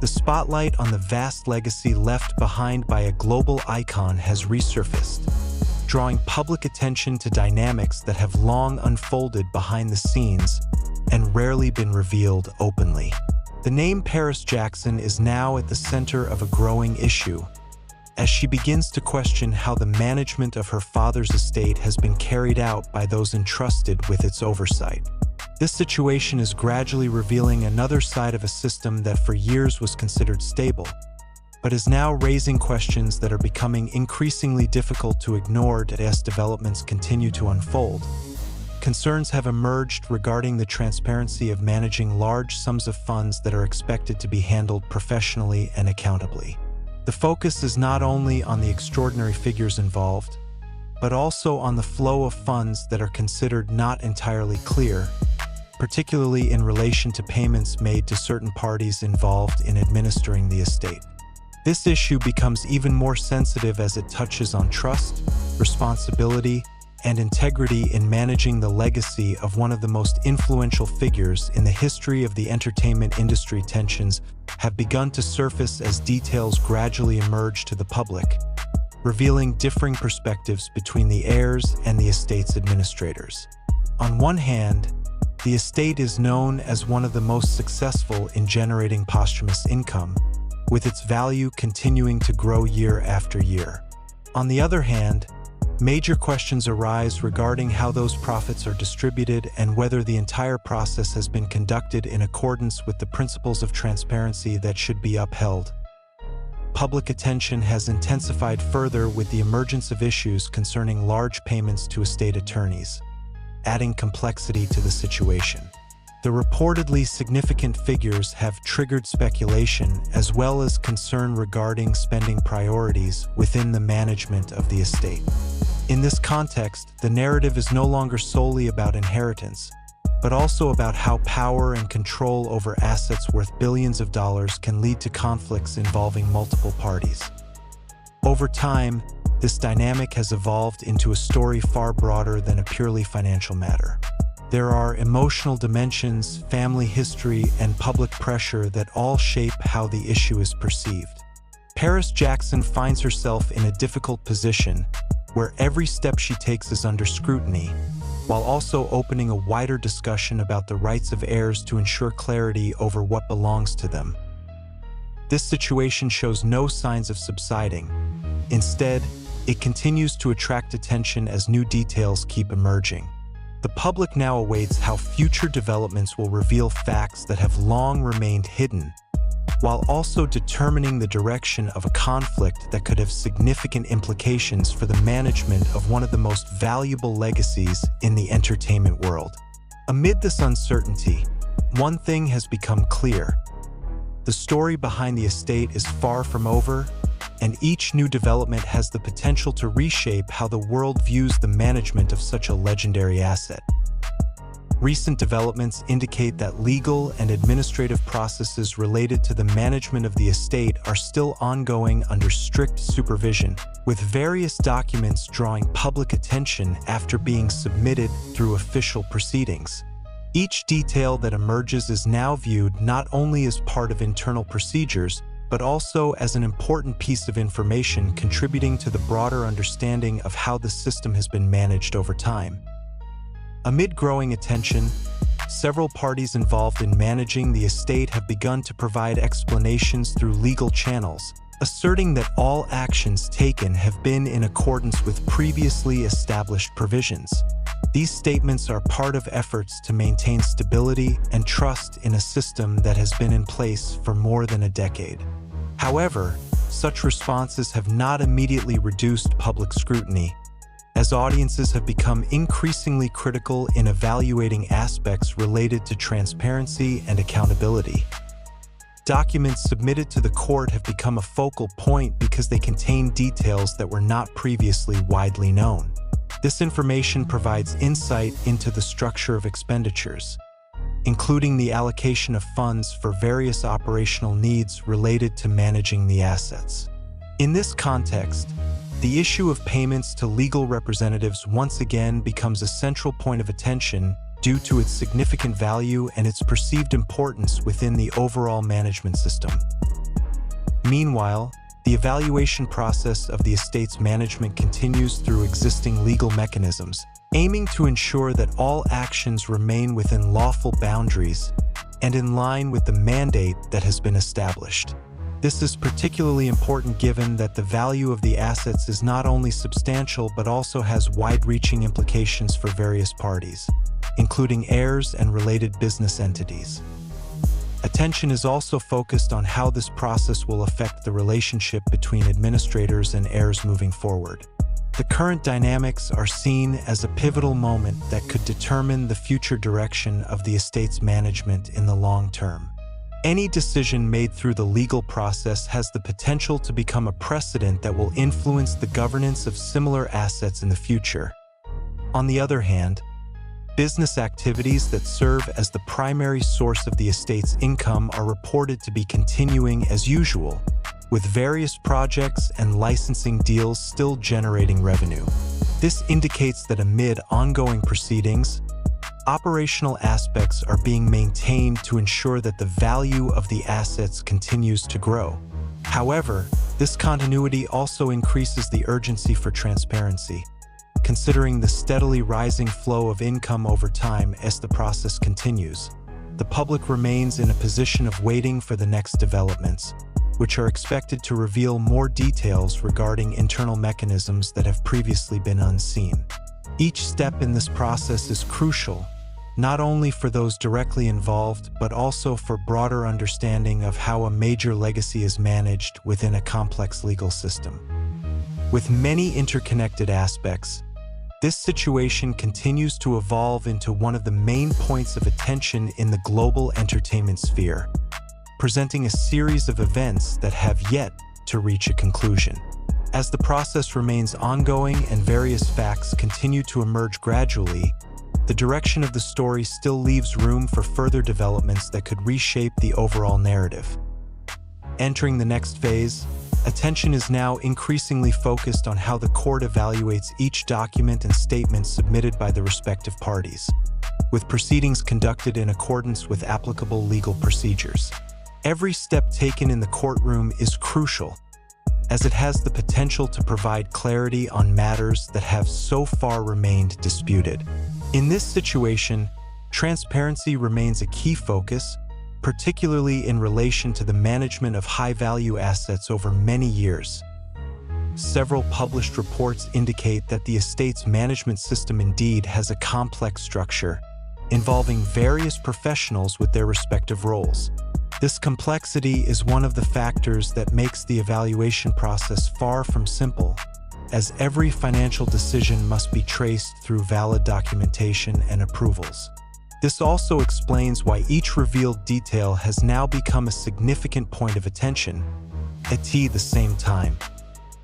the spotlight on the vast legacy left behind by a global icon has resurfaced, drawing public attention to dynamics that have long unfolded behind the scenes and rarely been revealed openly. The name Paris Jackson is now at the center of a growing issue, as she begins to question how the management of her father's estate has been carried out by those entrusted with its oversight. This situation is gradually revealing another side of a system that for years was considered stable, but is now raising questions that are becoming increasingly difficult to ignore as developments continue to unfold. Concerns have emerged regarding the transparency of managing large sums of funds that are expected to be handled professionally and accountably. The focus is not only on the extraordinary figures involved, but also on the flow of funds that are considered not entirely clear, particularly in relation to payments made to certain parties involved in administering the estate. This issue becomes even more sensitive as it touches on trust, responsibility, and integrity in managing the legacy of one of the most influential figures in the history of the entertainment industry. Tensions have begun to surface as details gradually emerge to the public, revealing differing perspectives between the heirs and the estate's administrators. On one hand, the estate is known as one of the most successful in generating posthumous income, with its value continuing to grow year after year. On the other hand, major questions arise regarding how those profits are distributed and whether the entire process has been conducted in accordance with the principles of transparency that should be upheld. Public attention has intensified further with the emergence of issues concerning large payments to estate attorneys, adding complexity to the situation. The reportedly significant figures have triggered speculation as well as concern regarding spending priorities within the management of the estate. In this context, the narrative is no longer solely about inheritance, but also about how power and control over assets worth billions of dollars can lead to conflicts involving multiple parties. Over time, this dynamic has evolved into a story far broader than a purely financial matter. There are emotional dimensions, family history, and public pressure that all shape how the issue is perceived. Paris Jackson finds herself in a difficult position where every step she takes is under scrutiny, while also opening a wider discussion about the rights of heirs to ensure clarity over what belongs to them. This situation shows no signs of subsiding. Instead, it continues to attract attention as new details keep emerging. The public now awaits how future developments will reveal facts that have long remained hidden, while also determining the direction of a conflict that could have significant implications for the management of one of the most valuable legacies in the entertainment world. Amid this uncertainty, one thing has become clear. The story behind the estate is far from over, and each new development has the potential to reshape how the world views the management of such a legendary asset. Recent developments indicate that legal and administrative processes related to the management of the estate are still ongoing under strict supervision, with various documents drawing public attention after being submitted through official proceedings. Each detail that emerges is now viewed not only as part of internal procedures, but also as an important piece of information contributing to the broader understanding of how the system has been managed over time. Amid growing attention, several parties involved in managing the estate have begun to provide explanations through legal channels, asserting that all actions taken have been in accordance with previously established provisions. These statements are part of efforts to maintain stability and trust in a system that has been in place for more than a decade. However, such responses have not immediately reduced public scrutiny, as audiences have become increasingly critical in evaluating aspects related to transparency and accountability. Documents submitted to the court have become a focal point because they contain details that were not previously widely known. This information provides insight into the structure of expenditures, including the allocation of funds for various operational needs related to managing the assets. In this context, the issue of payments to legal representatives once again becomes a central point of attention due to its significant value and its perceived importance within the overall management system. Meanwhile, the evaluation process of the estate's management continues through existing legal mechanisms, aiming to ensure that all actions remain within lawful boundaries and in line with the mandate that has been established. This is particularly important given that the value of the assets is not only substantial but also has wide-reaching implications for various parties, including heirs and related business entities. Attention is also focused on how this process will affect the relationship between administrators and heirs moving forward. The current dynamics are seen as a pivotal moment that could determine the future direction of the estate's management in the long term. Any decision made through the legal process has the potential to become a precedent that will influence the governance of similar assets in the future. On the other hand, business activities that serve as the primary source of the estate's income are reported to be continuing as usual, with various projects and licensing deals still generating revenue. This indicates that amid ongoing proceedings, operational aspects are being maintained to ensure that the value of the assets continues to grow. However, this continuity also increases the urgency for transparency, considering the steadily rising flow of income over time as the process continues. The public remains in a position of waiting for the next developments, which are expected to reveal more details regarding internal mechanisms that have previously been unseen. Each step in this process is crucial, not only for those directly involved, but also for broader understanding of how a major legacy is managed within a complex legal system. With many interconnected aspects, this situation continues to evolve into one of the main points of attention in the global entertainment sphere, presenting a series of events that have yet to reach a conclusion. As the process remains ongoing and various facts continue to emerge gradually, the direction of the story still leaves room for further developments that could reshape the overall narrative. Entering the next phase, attention is now increasingly focused on how the court evaluates each document and statement submitted by the respective parties, with proceedings conducted in accordance with applicable legal procedures. Every step taken in the courtroom is crucial, as it has the potential to provide clarity on matters that have so far remained disputed. In this situation, transparency remains a key focus, particularly in relation to the management of high-value assets over many years. Several published reports indicate that the estate's management system indeed has a complex structure, involving various professionals with their respective roles. This complexity is one of the factors that makes the evaluation process far from simple, as every financial decision must be traced through valid documentation and approvals. This also explains why each revealed detail has now become a significant point of attention. At the same time,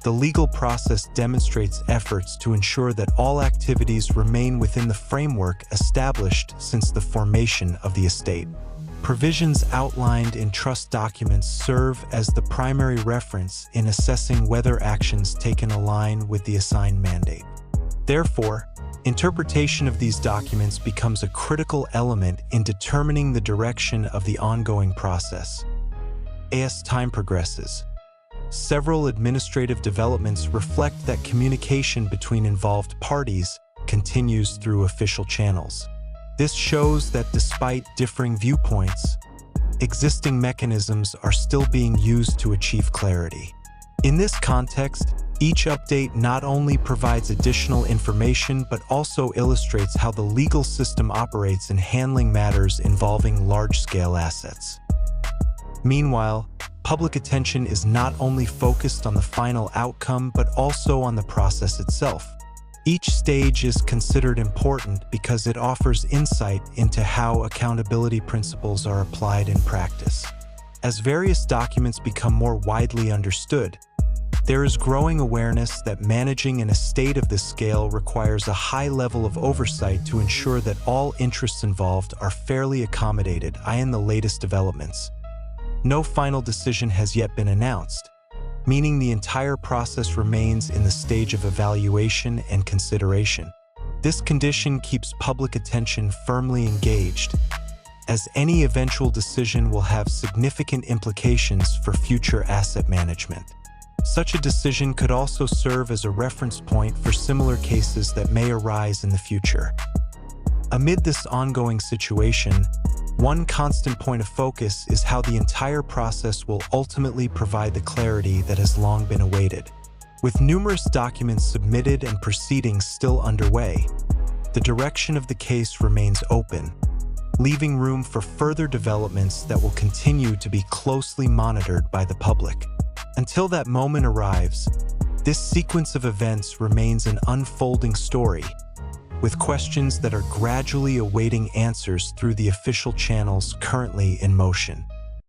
the legal process demonstrates efforts to ensure that all activities remain within the framework established since the formation of the estate. Provisions outlined in trust documents serve as the primary reference in assessing whether actions taken align with the assigned mandate. Therefore, interpretation of these documents becomes a critical element in determining the direction of the ongoing process. As time progresses, several administrative developments reflect that communication between involved parties continues through official channels. This shows that despite differing viewpoints, existing mechanisms are still being used to achieve clarity. In this context, each update not only provides additional information but also illustrates how the legal system operates in handling matters involving large-scale assets. Meanwhile, public attention is not only focused on the final outcome but also on the process itself. Each stage is considered important because it offers insight into how accountability principles are applied in practice. As various documents become more widely understood, there is growing awareness that managing an estate of this scale requires a high level of oversight to ensure that all interests involved are fairly accommodated. In the latest developments, no final decision has yet been announced, meaning the entire process remains in the stage of evaluation and consideration. This condition keeps public attention firmly engaged, as any eventual decision will have significant implications for future asset management. Such a decision could also serve as a reference point for similar cases that may arise in the future. Amid this ongoing situation, one constant point of focus is how the entire process will ultimately provide the clarity that has long been awaited. With numerous documents submitted and proceedings still underway, the direction of the case remains open, leaving room for further developments that will continue to be closely monitored by the public. Until that moment arrives, this sequence of events remains an unfolding story, with questions that are gradually awaiting answers through the official channels currently in motion.